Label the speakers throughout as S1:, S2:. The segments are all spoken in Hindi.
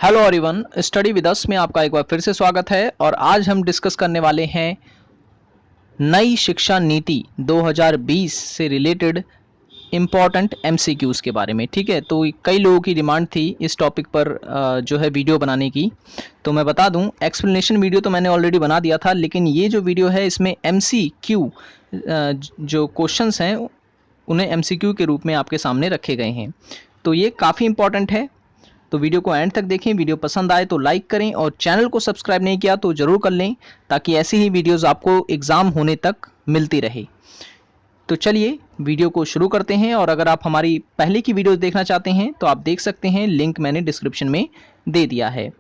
S1: Hello everyone, study with us में आपका एक बार फिर से स्वागत है। और आज हम डिस्कस करने वाले हैं नई शिक्षा नीति 2020 से रिलेटेड इम्पॉर्टेंट एमसीक्यूज़ के बारे में। ठीक है, तो कई लोगों की डिमांड थी इस टॉपिक पर जो है वीडियो बनाने की। तो मैं बता दूं, एक्सप्लेनेशन वीडियो तो मैंने ऑलरेडी बना दिया था, लेकिन ये जो वीडियो है इसमें एमसीक्यू जो क्वेश्चंस हैं उन्हें एमसीक्यू के रूप में आपके सामने रखे गए हैं। तो ये काफ़ी इंपॉर्टेंट है, तो वीडियो को एंड तक देखें। वीडियो पसंद आए तो लाइक करें और चैनल को सब्सक्राइब नहीं किया तो ज़रूर कर लें, ताकि ऐसी ही वीडियोस आपको एग्ज़ाम होने तक मिलती रहे। तो चलिए वीडियो को शुरू करते हैं। और अगर आप हमारी पहले की वीडियोस देखना चाहते हैं तो आप देख सकते हैं, लिंक मैंने डिस्क्रिप्शन में दे दिया है।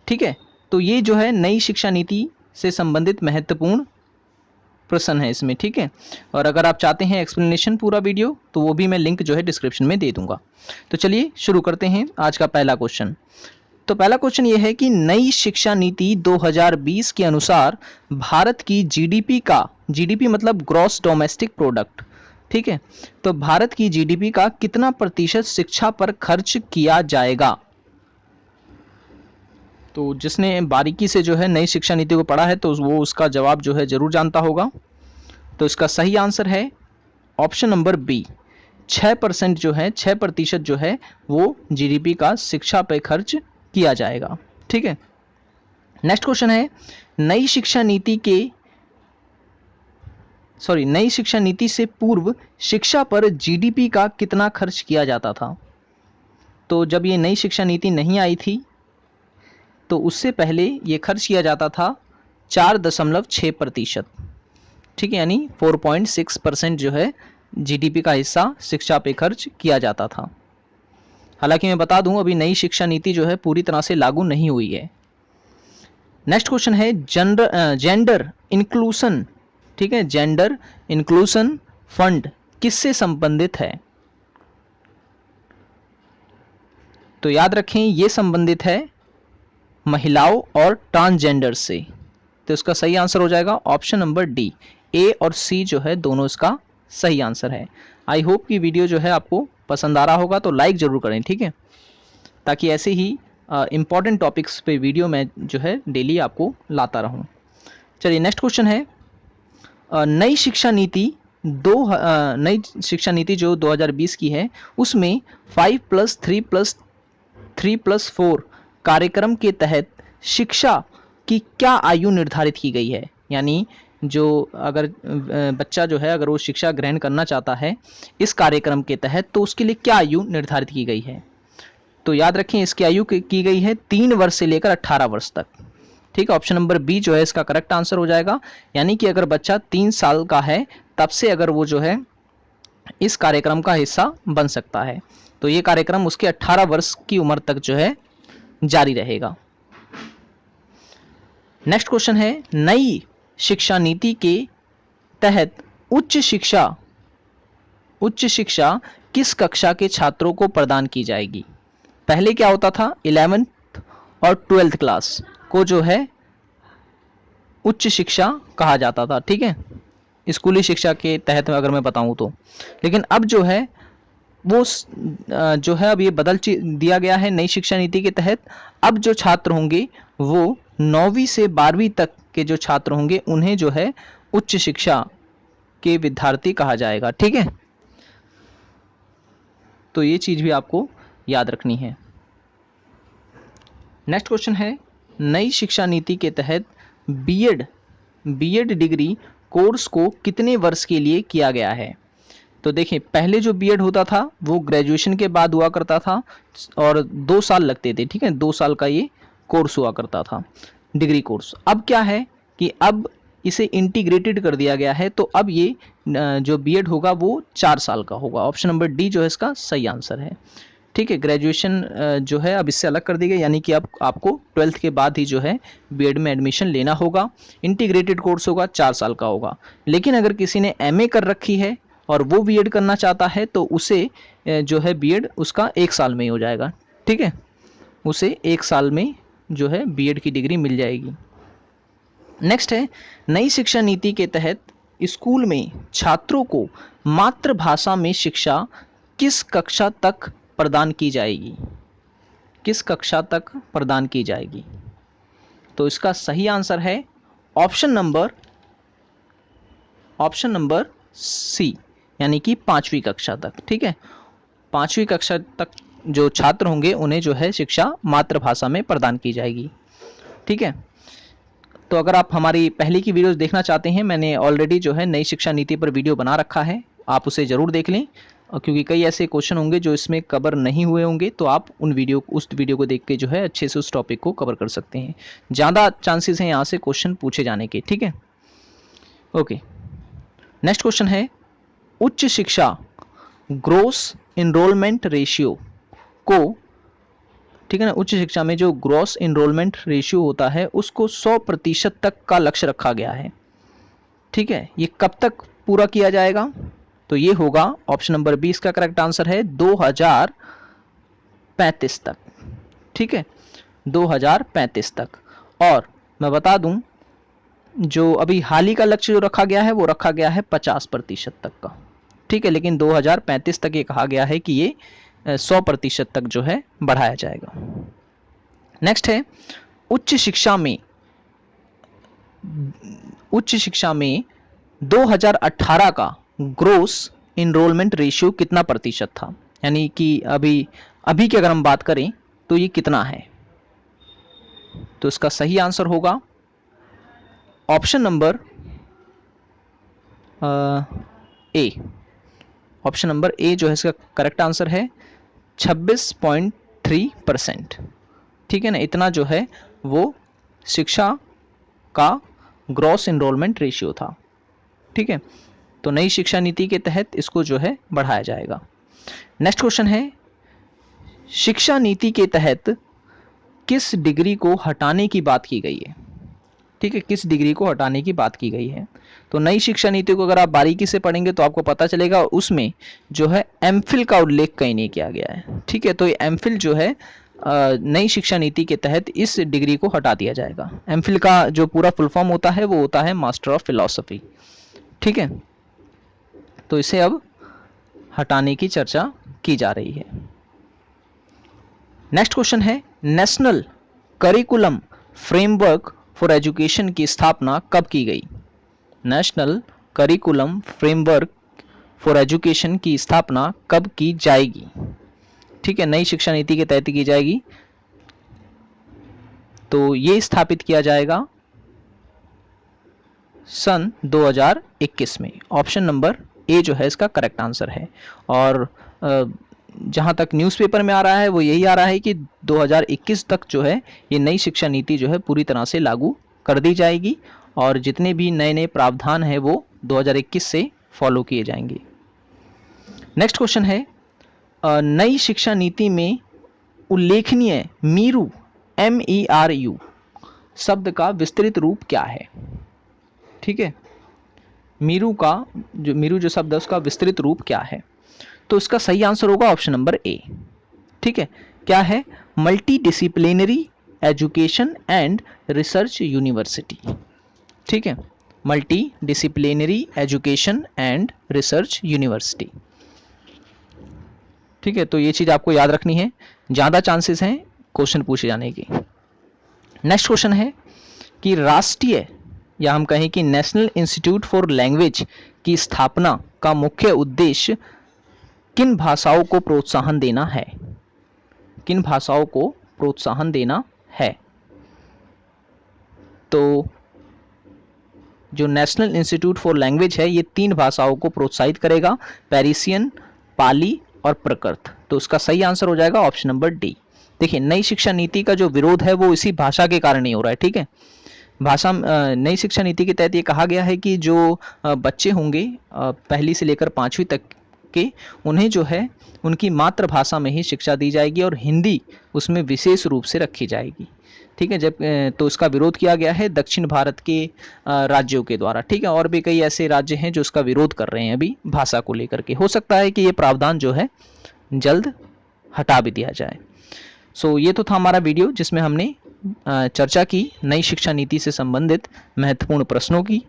S1: ठीक है, तो ये जो है नई शिक्षा नीति से संबंधित महत्वपूर्ण प्रश्न है इसमें। ठीक है, और अगर आप चाहते हैं एक्सप्लेनेशन पूरा वीडियो तो वो भी मैं लिंक जो है डिस्क्रिप्शन में दे दूंगा। तो चलिए शुरू करते हैं आज का पहला क्वेश्चन। तो पहला क्वेश्चन ये है कि नई शिक्षा नीति 2020 के अनुसार भारत की जीडीपी मतलब ग्रॉस डोमेस्टिक प्रोडक्ट, ठीक है, तो भारत की जीडीपी का कितना प्रतिशत शिक्षा पर खर्च किया जाएगा। तो जिसने बारीकी से जो है नई शिक्षा नीति को पढ़ा है तो वो उसका जवाब जो है जरूर जानता होगा। तो इसका सही आंसर है ऑप्शन नंबर बी, 6% जो है 6% जो है वो जीडीपी का शिक्षा पे खर्च किया जाएगा। ठीक है, नेक्स्ट क्वेश्चन है, नई शिक्षा नीति से पूर्व शिक्षा पर जीडीपी का कितना खर्च किया जाता था। तो जब ये नई शिक्षा नीति नहीं आई थी तो उससे पहले ये खर्च किया जाता था 4.6%। ठीक है, यानी 4.6% जो है जीडीपी का हिस्सा शिक्षा पे खर्च किया जाता था। हालांकि मैं बता दूं, अभी नई शिक्षा नीति जो है पूरी तरह से लागू नहीं हुई है। नेक्स्ट क्वेश्चन है, जेंडर इंक्लूसन, ठीक है, जेंडर इंक्लूसन फंड किससे संबंधित है। तो याद रखें, ये संबंधित है महिलाओं और ट्रांसजेंडर से। तो इसका सही आंसर हो जाएगा ऑप्शन नंबर डी, ए और सी जो है दोनों इसका सही आंसर है। आई होप कि वीडियो जो है आपको पसंद आ रहा होगा, तो लाइक ज़रूर करें। ठीक है, ताकि ऐसे ही इम्पॉर्टेंट टॉपिक्स पे वीडियो मैं जो है डेली आपको लाता रहूं। चलिए नेक्स्ट क्वेश्चन है, नई शिक्षा नीति जो 2020 की है उसमें 5+3+3+4 कार्यक्रम के तहत शिक्षा की क्या आयु निर्धारित की गई है। यानी जो अगर बच्चा जो है अगर वो शिक्षा ग्रहण करना चाहता है इस कार्यक्रम के तहत, तो उसके लिए क्या आयु निर्धारित की गई है। तो याद रखें, इसकी आयु की गई है 3 वर्ष से लेकर 18 वर्ष तक। ठीक है, ऑप्शन नंबर बी जो है इसका करेक्ट आंसर हो जाएगा। यानी कि अगर बच्चा 3 साल का है तब से अगर वो जो है इस कार्यक्रम का हिस्सा बन सकता है, तो ये कार्यक्रम उसके 18 वर्ष की उम्र तक जो है जारी रहेगा। नेक्स्ट क्वेश्चन है, नई शिक्षा नीति के तहत उच्च शिक्षा किस कक्षा के छात्रों को प्रदान की जाएगी। पहले क्या होता था, 11th और 12th क्लास को जो है उच्च शिक्षा कहा जाता था। ठीक है, स्कूली शिक्षा के तहत अगर मैं बताऊं तो, लेकिन अब जो है वो जो है अब ये बदल दिया गया है नई शिक्षा नीति के तहत। अब जो छात्र होंगे वो 9वीं से 12वीं तक के जो छात्र होंगे उन्हें जो है उच्च शिक्षा के विद्यार्थी कहा जाएगा। ठीक है, तो ये चीज़ भी आपको याद रखनी है। नेक्स्ट क्वेश्चन है, नई शिक्षा नीति के तहत बीएड डिग्री कोर्स को कितने वर्ष के लिए किया गया है। तो देखिए, पहले जो बीएड होता था वो ग्रेजुएशन के बाद हुआ करता था और 2 साल लगते थे। ठीक है, 2 साल का ये कोर्स हुआ करता था, डिग्री कोर्स। अब क्या है कि अब इसे इंटीग्रेटेड कर दिया गया है, तो अब ये जो बीएड होगा वो 4 साल का होगा। ऑप्शन नंबर डी जो है इसका सही आंसर है। ठीक है, ग्रेजुएशन जो है अब इससे अलग कर दी गई, यानी कि अब आपको 12th के बाद ही जो है बीएड में एडमिशन लेना होगा। इंटीग्रेटेड कोर्स होगा, 4 साल का होगा। लेकिन अगर किसी ने एमए कर रखी है और वो बीएड करना चाहता है तो उसे जो है बीएड उसका 1 साल में ही हो जाएगा। ठीक है, उसे 1 साल में जो है बीएड की डिग्री मिल जाएगी। नेक्स्ट है, नई शिक्षा नीति के तहत स्कूल में छात्रों को मातृभाषा में शिक्षा किस कक्षा तक प्रदान की जाएगी। किस कक्षा तक प्रदान की जाएगी? तो इसका सही आंसर है ऑप्शन नंबर सी, यानी कि 5वीं कक्षा तक। ठीक है, 5वीं कक्षा तक जो छात्र होंगे उन्हें जो है शिक्षा मातृभाषा में प्रदान की जाएगी। ठीक है, तो अगर आप हमारी पहले की वीडियोस देखना चाहते हैं, मैंने ऑलरेडी जो है नई शिक्षा नीति पर वीडियो बना रखा है, आप उसे ज़रूर देख लें। क्योंकि कई ऐसे क्वेश्चन होंगे जो इसमें कवर नहीं हुए होंगे, तो आप उस वीडियो को देख के जो है अच्छे से उस टॉपिक को कवर कर सकते हैं। ज़्यादा चांसेस हैं यहाँ से क्वेश्चन पूछे जाने के। ठीक है, ओके। नेक्स्ट क्वेश्चन है, उच्च शिक्षा ग्रोस इनरोलमेंट रेशियो को, ठीक है ना, उच्च शिक्षा में जो ग्रॉस इनरोलमेंट रेशियो होता है उसको 100% तक का लक्ष्य रखा गया है। ठीक है, ये कब तक पूरा किया जाएगा? तो ये होगा ऑप्शन नंबर 20 का करेक्ट आंसर है 2035 तक। ठीक है, 2035 तक। और मैं बता दूं, जो अभी हाल ही का लक्ष्य जो रखा गया है वो रखा गया है 50% तक का। ठीक है, लेकिन 2035 तक ये कहा गया है कि ये 100% तक जो है बढ़ाया जाएगा। नेक्स्ट है, उच्च शिक्षा में 2018 का ग्रोस इनरोलमेंट रेशियो कितना प्रतिशत था? यानी कि अभी की अगर हम बात करें तो ये कितना है? तो इसका सही आंसर होगा option number A. Option number A जो है इसका करेक्ट आंसर है 26.3%। ठीक है ना, इतना जो है वो शिक्षा का ग्रॉस इनरोलमेंट रेशियो था। ठीक है, तो नई शिक्षा नीति के तहत इसको जो है बढ़ाया जाएगा। नेक्स्ट क्वेश्चन है, शिक्षा नीति के तहत किस डिग्री को हटाने की बात की गई है? ठीक है, किस डिग्री को हटाने की बात की गई है? तो नई शिक्षा नीति को अगर आप बारीकी से पढ़ेंगे तो आपको पता चलेगा उसमें जो है एमफिल का उल्लेख कहीं नहीं किया गया है। ठीक है, तो ये एमफिल जो है नई शिक्षा नीति के तहत इस डिग्री को हटा दिया जाएगा। एमफिल का जो पूरा फुल फॉर्म होता है वो होता है मास्टर ऑफ फिलॉसफी। ठीक है, तो इसे अब हटाने की चर्चा की जा रही है। नेक्स्ट क्वेश्चन है, national curriculum framework for education की स्थापना कब की गई? National curriculum framework for education की स्थापना कब की जाएगी? ठीक है, नई शिक्षा नीति के तहत की जाएगी। तो ये स्थापित किया जाएगा सन 2021 में। ऑप्शन नंबर ए जो है इसका करेक्ट आंसर है। और जहाँ तक न्यूज़पेपर में आ रहा है वो यही आ रहा है कि 2021 तक जो है ये नई शिक्षा नीति जो है पूरी तरह से लागू कर दी जाएगी और जितने भी नए नए प्रावधान हैं वो 2021 से फॉलो किए जाएंगे। नेक्स्ट क्वेश्चन है, नई शिक्षा नीति में उल्लेखनीय मीरू MERU शब्द का विस्तृत रूप क्या है? ठीक है, मीरू जो शब्द है उसका विस्तृत रूप क्या है? तो इसका सही आंसर होगा ऑप्शन नंबर ए। ठीक है, क्या है? Multi disciplinary education and research university. ठीक है, multi disciplinary education and research university. ठीक है, तो ये चीज़ आपको याद रखनी है, ज़्यादा चांसेस हैं क्वेश्चन पूछे जाने के। नेक्स्ट क्वेश्चन है कि राष्ट्रीय या हम कहें कि नेशनल इंस्टीट्यूट फॉर लैंग्वेज की स्थापना का मुख्य उद्देश्य किन भाषाओं को प्रोत्साहन देना है? किन भाषाओं को प्रोत्साहन देना है? तो जो नेशनल इंस्टीट्यूट फॉर लैंग्वेज है ये 3 भाषाओं को प्रोत्साहित करेगा, पेरिसियन, पाली और प्रकृत। तो उसका सही आंसर हो जाएगा ऑप्शन नंबर डी। देखिए, नई शिक्षा नीति का जो विरोध है वो इसी भाषा के कारण ही हो रहा है। ठीक है, नई शिक्षा नीति के तहत ये कहा गया है कि जो बच्चे होंगे पहली से लेकर 5वीं तक के, उन्हें जो है उनकी मातृभाषा में ही शिक्षा दी जाएगी और हिंदी उसमें विशेष रूप से रखी जाएगी। ठीक है, तो इसका विरोध किया गया है दक्षिण भारत के राज्यों के द्वारा। ठीक है, और भी कई ऐसे राज्य हैं जो इसका विरोध कर रहे हैं अभी भाषा को लेकर के। हो सकता है कि ये प्रावधान जो है जल्द हटा भी दिया जाए। सो ये तो था हमारा वीडियो जिसमें हमने चर्चा की नई शिक्षा नीति से संबंधित महत्वपूर्ण प्रश्नों की।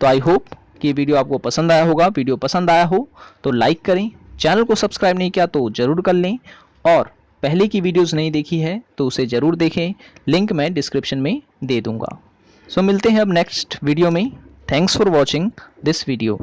S1: तो आई होप कि वीडियो आपको पसंद आया होगा। वीडियो पसंद आया हो तो लाइक करें, चैनल को सब्सक्राइब नहीं किया तो ज़रूर कर लें और पहले की वीडियोस नहीं देखी है तो उसे ज़रूर देखें, लिंक मैं डिस्क्रिप्शन में दे दूंगा। सो मिलते हैं अब नेक्स्ट वीडियो में। Thanks for watching this video.